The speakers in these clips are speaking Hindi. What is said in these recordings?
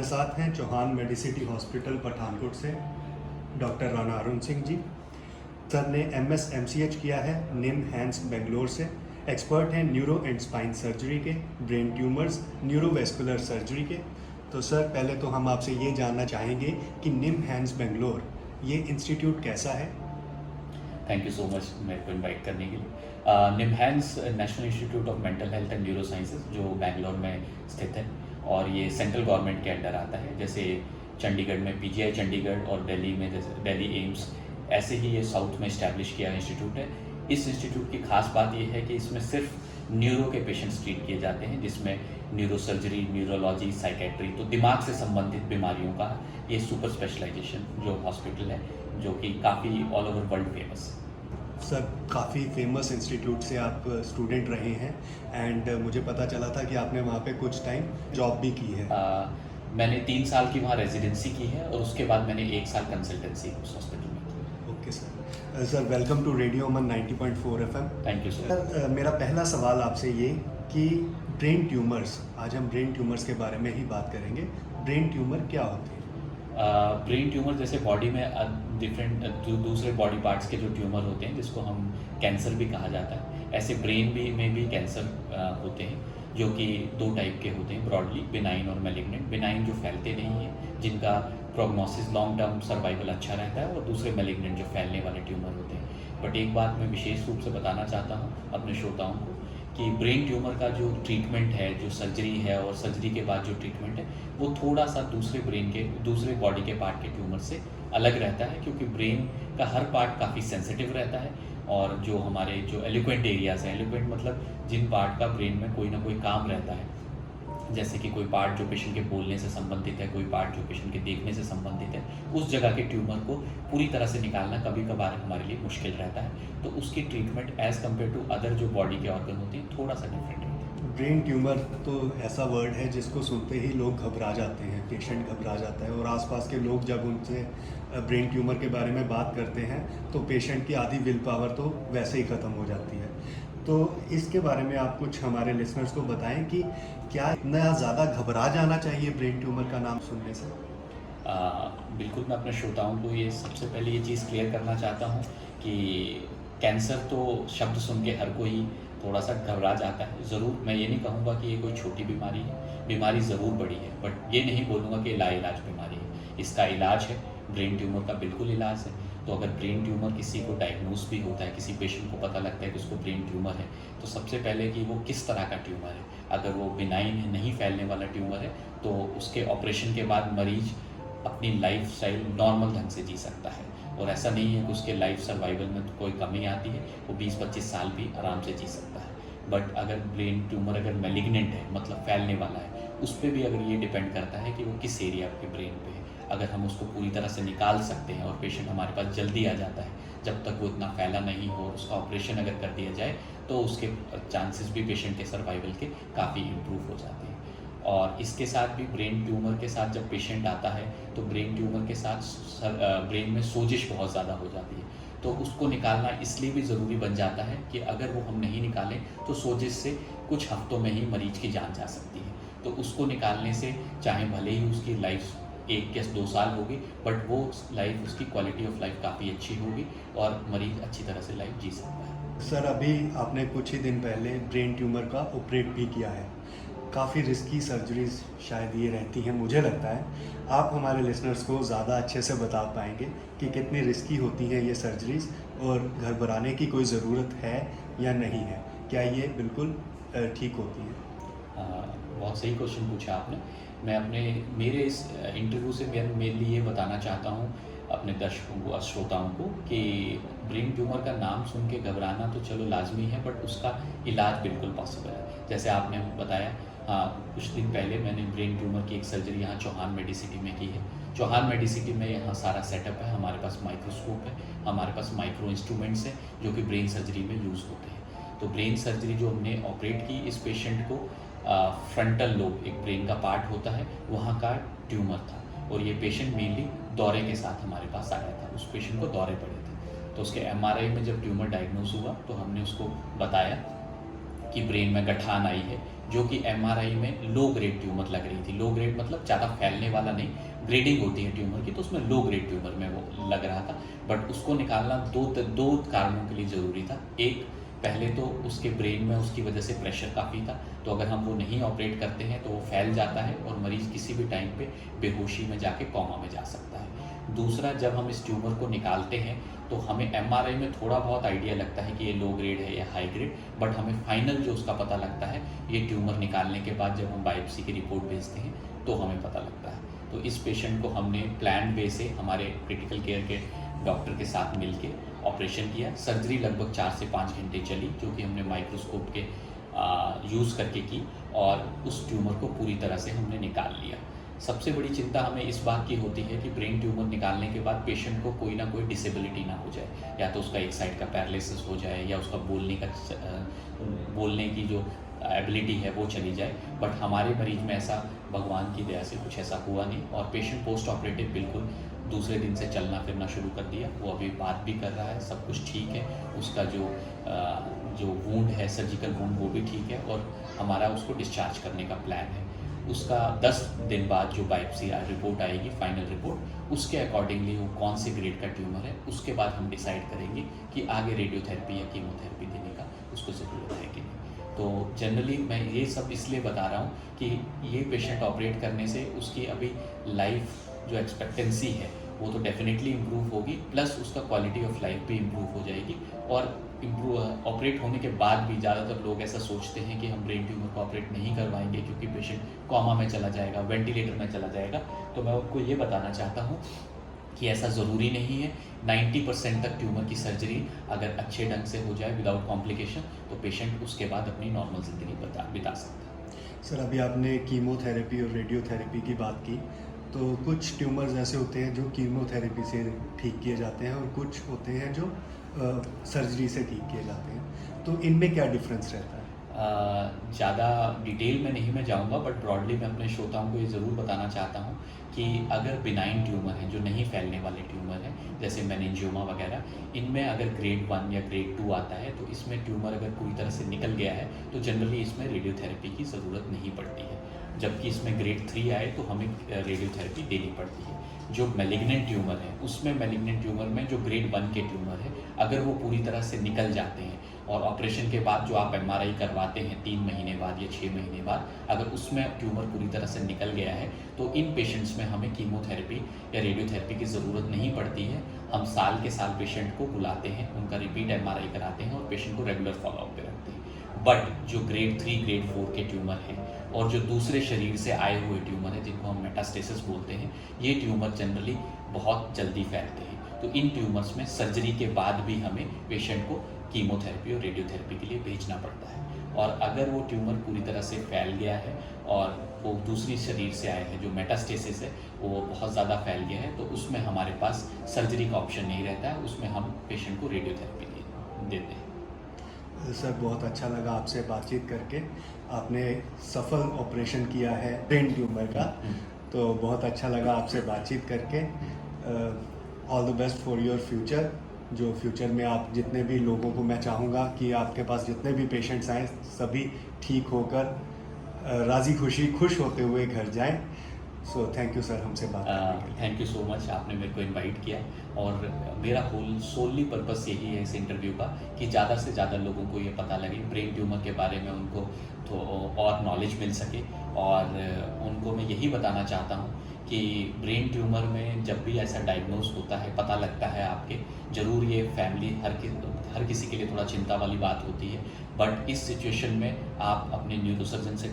हमारे साथ हैं चौहान मेडिसिटी हॉस्पिटल पठानकोट से डॉक्टर राणा अरुण सिंह जी। सर ने MS MCH किया है निम हैंस बेंगलोर से। एक्सपर्ट हैं न्यूरो एंड स्पाइन सर्जरी के, ब्रेन ट्यूमर्स, न्यूरोवेस्कुलर सर्जरी के। तो सर पहले तो हम आपसे ये जानना चाहेंगे कि निम हैंस बेंगलोर ये इंस्टीट्यूट कैसा है। थैंक यू सो मच मेरे को इनवाइट करने के लिए। NIMHANS national institute of mental health and neurosciences जो बैंगलोर में स्थित है और ये सेंट्रल गवर्नमेंट के अंडर आता है। जैसे चंडीगढ़ में PGI चंडीगढ़ और दिल्ली में जैसे दिल्ली एम्स, ऐसे ही ये साउथ में इस्टेब्लिश किया इंस्टीट्यूट है। इस इंस्टीट्यूट की खास बात ये है कि इसमें सिर्फ न्यूरो के पेशेंट्स ट्रीट किए जाते हैं, जिसमें न्यूरो सर्जरी, न्यूरोलॉजी, साइकेट्री, तो दिमाग से संबंधित बीमारियों का ये सुपर स्पेशलाइजेशन जो हॉस्पिटल है, जो कि काफ़ी ऑल ओवर वर्ल्ड फेमस है। सर काफ़ी फेमस इंस्टीट्यूट से आप स्टूडेंट रहे हैं एंड मुझे पता चला था कि आपने वहाँ पे कुछ टाइम जॉब भी की है। मैंने 3 साल की वहाँ रेजिडेंसी की है और उसके बाद मैंने 1 साल कंसल्टेंसी उस हॉस्पिटल में की। Okay sir. Sir welcome to radio Aman 90.4 FM। Thank you sir. Sir मेरा पहला सवाल आपसे ये कि ब्रेन ट्यूमर्स, आज हम ब्रेन ट्यूमर्स के बारे में ही बात करेंगे। ब्रेन ट्यूमर क्या होते हैं? ब्रेन ट्यूमर जैसे बॉडी में डिफरेंट दूसरे बॉडी पार्ट्स के जो ट्यूमर होते हैं, जिसको हम कैंसर भी कहा जाता है, ऐसे ब्रेन भी में भी कैंसर होते हैं, जो कि 2 टाइप के होते हैं ब्रॉडली, बिनाइन और मैलिग्नेंट। बिनाइन जो फैलते नहीं हैं, जिनका प्रोग्नोसिस लॉन्ग टर्म सर्वाइवल अच्छा रहता है, और दूसरे मैलिग्नेंट जो फैलने वाले ट्यूमर होते हैं। बट एक बात मैं विशेष रूप से बताना चाहता हूँ अपने श्रोताओं को कि ब्रेन ट्यूमर का जो ट्रीटमेंट है, जो सर्जरी है और सर्जरी के बाद जो ट्रीटमेंट है, वो थोड़ा सा दूसरे बॉडी के पार्ट के ट्यूमर से अलग रहता है, क्योंकि ब्रेन का हर पार्ट काफ़ी सेंसिटिव रहता है। और जो हमारे जो एलिक्वेंट एरियाज़ हैं, एलिक्वेंट मतलब जिन पार्ट का ब्रेन में कोई ना कोई काम रहता है, जैसे कि कोई पार्ट जो पेशेंट के बोलने से संबंधित है, कोई पार्ट जो पेशेंट के देखने से संबंधित है, उस जगह के ट्यूमर को पूरी तरह से निकालना कभी कभार हमारे लिए मुश्किल रहता है। तो उसकी treatment as compare to other जो बॉडी के ऑर्गन होते हैं, थोड़ा सा डिफरेंट रहता है। ब्रेन ट्यूमर तो ऐसा वर्ड है जिसको सुनते ही लोग घबरा जाते हैं, पेशेंट घबरा जाता है, और आसपास के लोग जब उनसे ब्रेन ट्यूमर के बारे में बात करते हैं तो पेशेंट की आधी विल पावर तो वैसे ही ख़त्म हो जाती है। तो इसके बारे में आप कुछ हमारे लिसनर्स को बताएं कि क्या इतना ज़्यादा घबरा जाना चाहिए ब्रेन ट्यूमर का नाम सुनने से? बिल्कुल, मैं अपने श्रोताओं को ये सबसे पहले ये चीज़ क्लियर करना चाहता हूँ कि कैंसर तो शब्द सुन के हर कोई थोड़ा सा घबरा जाता है। ज़रूर मैं ये नहीं कहूँगा कि ये कोई छोटी बीमारी है, बीमारी ज़रूर बड़ी है, बट ये नहीं बोलूँगा कि लाइलाज बीमारी है। इसका इलाज है, ब्रेन ट्यूमर का बिल्कुल इलाज है। तो अगर ब्रेन ट्यूमर किसी को डायग्नोस भी होता है, किसी पेशेंट को पता लगता है कि उसको ब्रेन ट्यूमर है, तो सबसे पहले कि वो किस तरह का ट्यूमर है। अगर वो बिनाइन है, नहीं फैलने वाला ट्यूमर है, तो उसके ऑपरेशन के बाद मरीज अपनी लाइफ स्टाइल नॉर्मल ढंग से जी सकता है, और ऐसा नहीं है कि उसके लाइफ सर्वाइवल में तो कोई कमी आती है, वो 20-25 साल भी आराम से जी सकता है। बट अगर ब्रेन ट्यूमर अगर मैलिग्नेंट है, मतलब फैलने वाला है, उस पर भी अगर ये डिपेंड करता है कि वो किस एरिया के ब्रेन पे है। अगर हम उसको पूरी तरह से निकाल सकते हैं और पेशेंट हमारे पास जल्दी आ जाता है, जब तक वो इतना फैला नहीं हो, और उसका ऑपरेशन अगर कर दिया जाए, तो उसके चांसेस भी पेशेंट के सर्वाइवल के काफ़ी इम्प्रूव हो जाते हैं। और इसके साथ भी ब्रेन ट्यूमर के साथ जब पेशेंट आता है, तो ब्रेन ट्यूमर के साथ ब्रेन में सोजिश बहुत ज़्यादा हो जाती है। तो उसको निकालना इसलिए भी ज़रूरी बन जाता है कि अगर वो हम नहीं निकालें, तो सोजिश से कुछ हफ्तों में ही मरीज की जान जा सकती है। तो उसको निकालने से चाहे भले ही उसकी लाइफ 1 या 2 साल होगी, बट वो लाइफ, उसकी क्वालिटी ऑफ लाइफ काफ़ी अच्छी होगी और मरीज़ अच्छी तरह से लाइफ जी सकता है। सर अभी आपने कुछ ही दिन पहले ब्रेन ट्यूमर का ऑपरेट भी किया है। काफ़ी रिस्की सर्जरीज शायद ये रहती हैं, मुझे लगता है। आप हमारे लिसनर्स को ज़्यादा अच्छे से बता पाएंगे कि कितनी रिस्की होती हैं ये सर्जरीज, और घबराने की कोई ज़रूरत है या नहीं है? क्या ये बिल्कुल ठीक होती हैं? बहुत सही क्वेश्चन पूछा आपने। मैं मेरे इस इंटरव्यू से मेनली ये बताना चाहता हूँ अपने दर्शकों को, श्रोताओं को, कि ब्रेन ट्यूमर का नाम सुन के घबराना तो चलो लाजमी है, बट उसका इलाज बिल्कुल पॉसिबल है। जैसे आपने बताया, हाँ, कुछ दिन पहले मैंने ब्रेन ट्यूमर की एक सर्जरी यहाँ चौहान मेडिसिटी में की है। चौहान मेडिसिटी में यहाँ सारा सेटअप है, हमारे पास माइक्रोस्कोप है, हमारे पास माइक्रो इंस्ट्रूमेंट्स हैं जो कि ब्रेन सर्जरी में यूज़ होते हैं। तो ब्रेन सर्जरी जो हमने ऑपरेट की, इस पेशेंट को फ्रंटल लोब, एक ब्रेन का पार्ट होता है, वहाँ का ट्यूमर था, और ये पेशेंट मेनली दौरे के साथ हमारे पास आया था। उस पेशेंट को दौरे पड़े थे, तो उसके MRI में जब ट्यूमर डायग्नोस हुआ, तो हमने उसको बताया कि ब्रेन में गठान आई है, जो कि एमआरआई में लो ग्रेड ट्यूमर लग रही थी। लो ग्रेड मतलब ज़्यादा फैलने वाला नहीं, ग्रेडिंग होती है ट्यूमर की, तो उसमें लो ग्रेड ट्यूमर में वो लग रहा था। बट उसको निकालना दो कारणों के लिए ज़रूरी था। एक, पहले तो उसके ब्रेन में उसकी वजह से प्रेशर काफ़ी था, तो अगर हम वो नहीं ऑपरेट करते हैं तो वो फैल जाता है और मरीज़ किसी भी टाइम पे बेहोशी में जाके कोमा में जा सकता है। दूसरा, जब हम इस ट्यूमर को निकालते हैं तो हमें एमआरआई में थोड़ा बहुत आइडिया लगता है कि ये लो ग्रेड है या हाई ग्रेड, बट हमें फाइनल जो उसका पता लगता है ये ट्यूमर निकालने के बाद जब हम बायोप्सी की रिपोर्ट भेजते हैं तो हमें पता लगता है। तो इस पेशेंट को हमने प्लान वे से हमारे क्रिटिकल केयर के डॉक्टर के साथ मिलके ऑपरेशन किया। सर्जरी लगभग 4 से 5 घंटे चली, जो कि हमने माइक्रोस्कोप के यूज़ करके की, और उस ट्यूमर को पूरी तरह से हमने निकाल लिया। सबसे बड़ी चिंता हमें इस बात की होती है कि ब्रेन ट्यूमर निकालने के बाद पेशेंट को कोई ना कोई डिसेबिलिटी ना हो जाए, या तो उसका एक साइड का पैरालिसिस हो जाए या उसका बोलने की जो एबिलिटी है वो चली जाए। बट हमारे मरीज में ऐसा भगवान की दया से कुछ ऐसा हुआ नहीं, और पेशेंट पोस्ट ऑपरेटिव बिल्कुल दूसरे दिन से चलना फिरना शुरू कर दिया। वो अभी बात भी कर रहा है, सब कुछ ठीक है। उसका जो वूंड है, सर्जिकल वूंड, वो भी ठीक है, और हमारा उसको डिस्चार्ज करने का प्लान है। उसका 10 दिन बाद जो बायोप्सी रिपोर्ट आएगी, फाइनल रिपोर्ट, उसके अकॉर्डिंगली वो कौन से ग्रेड का ट्यूमर है, उसके बाद हम डिसाइड करेंगे कि आगे रेडियोथेरेपी या कीमोथेरेपी देने का उसको ज़रूरत है कि नहीं। तो जनरली मैं ये सब इसलिए बता रहा हूँ कि ये पेशेंट ऑपरेट करने से उसकी अभी लाइफ जो एक्सपेक्टेंसी है वो तो डेफिनेटली इम्प्रूव होगी, प्लस उसका क्वालिटी ऑफ लाइफ भी इम्प्रूव हो जाएगी। और ऑपरेट होने के बाद भी ज़्यादातर लोग ऐसा सोचते हैं कि हम ब्रेन ट्यूमर को ऑपरेट नहीं करवाएंगे क्योंकि पेशेंट कोमा में चला जाएगा, वेंटिलेटर में चला जाएगा। तो मैं आपको ये बताना चाहता हूँ कि ऐसा ज़रूरी नहीं है। 90% तक ट्यूमर की सर्जरी अगर अच्छे ढंग से हो जाए विदाउट कॉम्प्लिकेशन, तो पेशेंट उसके बाद अपनी नॉर्मल ज़िंदगी बिता सकता है। सर, अभी आपने कीमोथेरेपी और रेडियोथेरेपी की बात की, तो कुछ ट्यूमर्स ऐसे होते हैं जो कीमोथेरेपी से ठीक किए जाते हैं और कुछ होते हैं जो सर्जरी से ठीक किए जाते हैं, तो इनमें क्या डिफरेंस रहता है? ज़्यादा डिटेल में नहीं मैं जाऊंगा, बट ब्रॉडली मैं अपने श्रोताओं को ये ज़रूर बताना चाहता हूँ कि अगर बिनाइन ट्यूमर हैं, जो नहीं फैलने वाले ट्यूमर हैं, जैसे मेनिंजियोमा वगैरह, इनमें अगर ग्रेड 1 या ग्रेड 2 आता है, तो इसमें ट्यूमर अगर पूरी तरह से निकल गया है तो जनरली इसमें रेडियोथेरेपी की ज़रूरत नहीं पड़ती है। जबकि इसमें ग्रेड 3 आए तो हमें रेडियोथेरेपी देनी पड़ती है। जो मैलिग्नेंट ट्यूमर है, उसमें मैलिग्नेंट ट्यूमर में जो ग्रेड 1 के ट्यूमर है, अगर वो पूरी तरह से निकल जाते हैं और ऑपरेशन के बाद जो आप एमआरआई करवाते हैं 3 महीने बाद या 6 महीने बाद, अगर उसमें ट्यूमर पूरी तरह से निकल गया है, तो इन पेशेंट्स में हमें कीमोथेरेपी या रेडियोथेरेपी की ज़रूरत नहीं पड़ती है। हम साल के साल पेशेंट को बुलाते हैं, उनका रिपीट एमआरआई कराते हैं और पेशेंट को रेगुलर फॉलोअप पे रखते हैं। बट जो ग्रेड 3 ग्रेड 4 के ट्यूमर हैं और जो दूसरे शरीर से आए हुए ट्यूमर हैं, जिनको हम मेटास्टेसिस बोलते हैं, ये ट्यूमर जनरली बहुत जल्दी फैलते हैं। तो इन ट्यूमर्स में सर्जरी के बाद भी हमें पेशेंट को कीमोथेरेपी और रेडियोथेरेपी के लिए भेजना पड़ता है। और अगर वो ट्यूमर पूरी तरह से फैल गया है और वो दूसरी शरीर से आए हैं, जो मेटास्टेसिस है वो बहुत ज़्यादा फैल गया है, तो उसमें हमारे पास सर्जरी का ऑप्शन नहीं रहता है, उसमें हम पेशेंट को रेडियोथेरेपी देते हैं। सर, बहुत अच्छा लगा आपसे बातचीत करके। आपने सफल ऑपरेशन किया है ब्रेन ट्यूमर का, तो बहुत अच्छा लगा आपसे बातचीत करके। All the best for your future. जो फ्यूचर में आप जितने भी लोगों को, मैं चाहूँगा कि आपके पास जितने भी पेशेंट्स आएँ सभी ठीक होकर राज़ी खुशी खुश होते हुए घर जाएं। सो थैंक यू सर हमसे बात करने के लिए। थैंक यू सो मच, आपने मेरे को इनवाइट किया, और मेरा सोनली पर्पस यही है इस इंटरव्यू का कि ज़्यादा से ज़्यादा लोगों को ये पता लगे ब्रेन ट्यूमर के बारे में, उनको तो और नॉलेज मिल सके। और उनको मैं यही बताना चाहता हूँ कि ब्रेन ट्यूमर में जब भी ऐसा डायग्नोज होता है, पता लगता है आपके, ज़रूर ये फैमिली हर किसी के लिए थोड़ा चिंता वाली बात होती है। बट इस सिचुएशन में आप अपने न्यूरोसर्जन से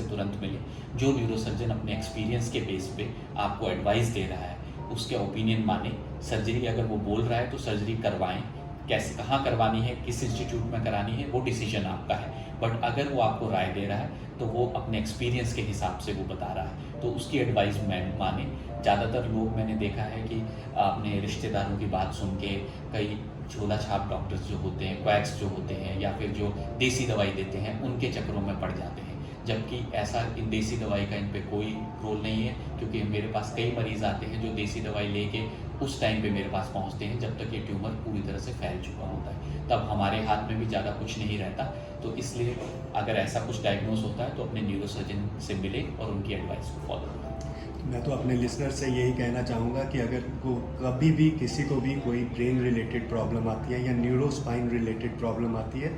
तुरंत मिलें। जो न्यूरोसर्जन अपने एक्सपीरियंस के बेस पे आपको एडवाइस दे रहा है, उसके ओपिनियन माने। सर्जरी अगर वो बोल रहा है तो सर्जरी करवाएं। कैसे, कहाँ करवानी है, किस इंस्टीट्यूट में करानी है, वो डिसीजन आपका है। बट अगर वो आपको राय दे रहा है तो वो अपने एक्सपीरियंस के हिसाब से वो बता रहा है, तो उसकी एडवाइस माने। ज़्यादातर लोग मैंने देखा है कि अपने रिश्तेदारों की बात सुन के कई झोला छाप डॉक्टर्स जो होते हैं, क्वैक्स जो होते हैं, या फिर जो देसी दवाई देते हैं, उनके चक्करों में पड़ जाते हैं। जबकि ऐसा इन देसी दवाई का इन पे कोई रोल नहीं है, क्योंकि मेरे पास कई मरीज़ आते हैं जो देसी दवाई लेके उस टाइम पे मेरे पास पहुंचते हैं जब तक ये ट्यूमर पूरी तरह से फैल चुका होता है। तब हमारे हाथ में भी ज़्यादा कुछ नहीं रहता। तो इसलिए अगर ऐसा कुछ डायग्नोस होता है तो अपने न्यूरोसर्जन से मिले और उनकी एडवाइस को फॉलो करें। मैं तो अपने लिसनर से यही कहना चाहूँगा कि अगर को कभी भी किसी को भी कोई ब्रेन रिलेटेड प्रॉब्लम आती है या न्यूरो स्पाइन रिलेटेड प्रॉब्लम आती है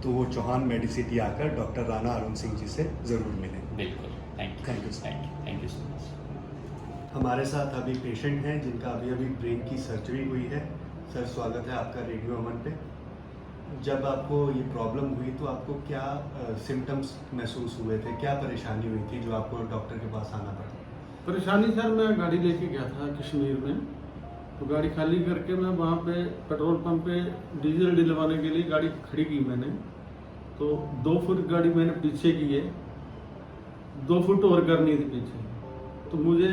तो वो चौहान मेडिसिटी आकर डॉक्टर राणा अरुण सिंह जी से ज़रूर मिलें। बिल्कुल, thank Thank you, you, sir. Thank you so much. हमारे साथ अभी पेशेंट हैं जिनका अभी ब्रेन की सर्जरी हुई है। सर, स्वागत है आपका रेडियो अमन पे। जब आपको ये प्रॉब्लम हुई तो आपको क्या सिम्टम्स महसूस हुए थे, क्या परेशानी हुई थी जो आपको डॉक्टर के पास आना पड़ा? परेशानी सर, मैं गाड़ी लेके गया था कश्मीर में, तो गाड़ी खाली करके मैं वहाँ पे पेट्रोल पंप पे डीजल डलवाने के लिए गाड़ी खड़ी की मैंने। तो 2 फुट गाड़ी मैंने पीछे की है, 2 फुट और करनी थी पीछे। तो मुझे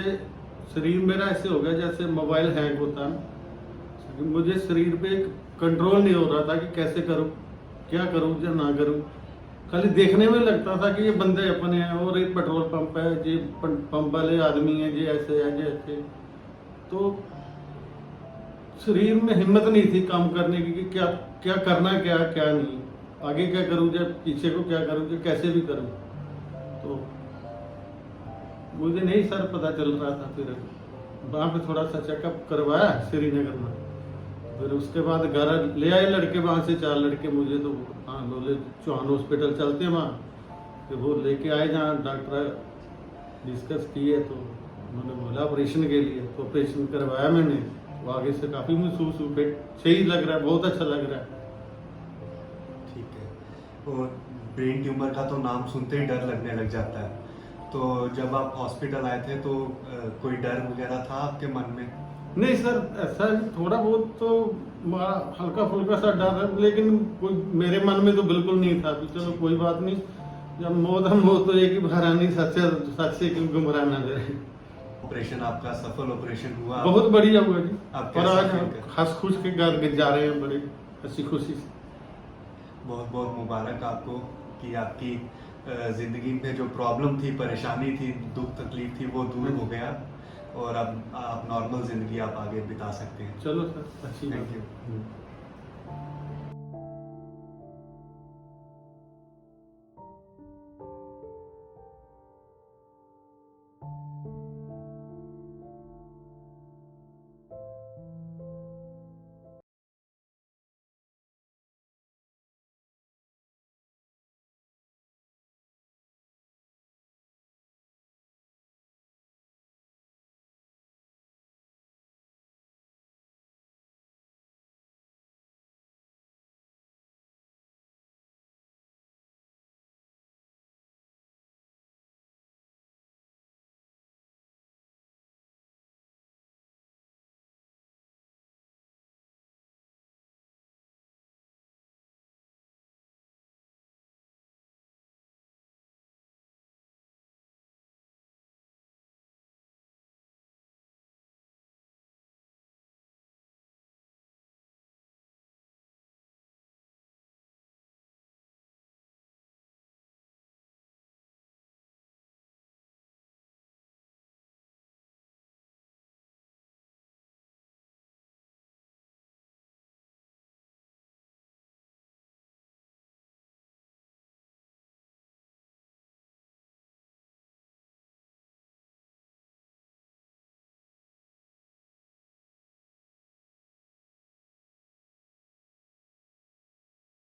शरीर मेरा ऐसे हो गया जैसे मोबाइल हैंग होता है। मुझे शरीर पे कंट्रोल नहीं हो रहा था कि कैसे करूँ, क्या करूँ या ना करूँ। खाली देखने में लगता था कि ये बंदे अपने हैं और एक पेट्रोल पंप है, ये पंप वाले आदमी हैं, ये ऐसे है, ये ऐसे। तो शरीर में हिम्मत नहीं थी काम करने की कि क्या क्या करना, क्या क्या नहीं, आगे क्या करूँ या पीछे को क्या करूँ या कैसे भी करूँ। तो मुझे नहीं सर पता चल रहा था। फिर वहाँ पे थोड़ा सा चेकअप करवाया श्रीनगर में, फिर उसके बाद घर ले आए लड़के, वहाँ से 4 लड़के मुझे। तो हाँ, लोले चौहान हॉस्पिटल चलते हैं वहाँ, फिर वो लेके आए जहाँ डॉक्टर डिस्कस किए। तो उन्होंने बोला ऑपरेशन के लिए, तो ऑपरेशन करवाया मैंने। तो आगे से काफ़ी महसूस हुआ, सही लग रहा है, बहुत अच्छा लग रहा है। ठीक है। और ब्रेन ट्यूमर का तो नाम सुनते ही डर लगने लग जाता है, तो जब आप हॉस्पिटल आए थे तो कोई डर वगैरह था आपके मन में? नहीं सर, ऐसा थोड़ा बहुत तो हल्का फुल्का सा डर है, लेकिन कोई मेरे मन में तो बिल्कुल नहीं था। तो चलो कोई बात नहीं, जब मौत है मौत तो एक ही बहरानी, सच से क्यों गुमराह ना दे। ऑपरेशन आपका सफल ऑपरेशन हुआ? बहुत बढ़िया हुआ जी। आप और कैसा आज feel कर- हंस खुश के घर जा रहे हैं, बड़ी हंसी खुशी से। बहुत बहुत मुबारक आपको कि आपकी ज़िंदगी में जो प्रॉब्लम थी, परेशानी थी, दुख तकलीफ थी, वो दूर हो गया और अब आप नॉर्मल ज़िंदगी आप आगे बिता सकते हैं। चलो सर, अच्छी Thank बात you. है।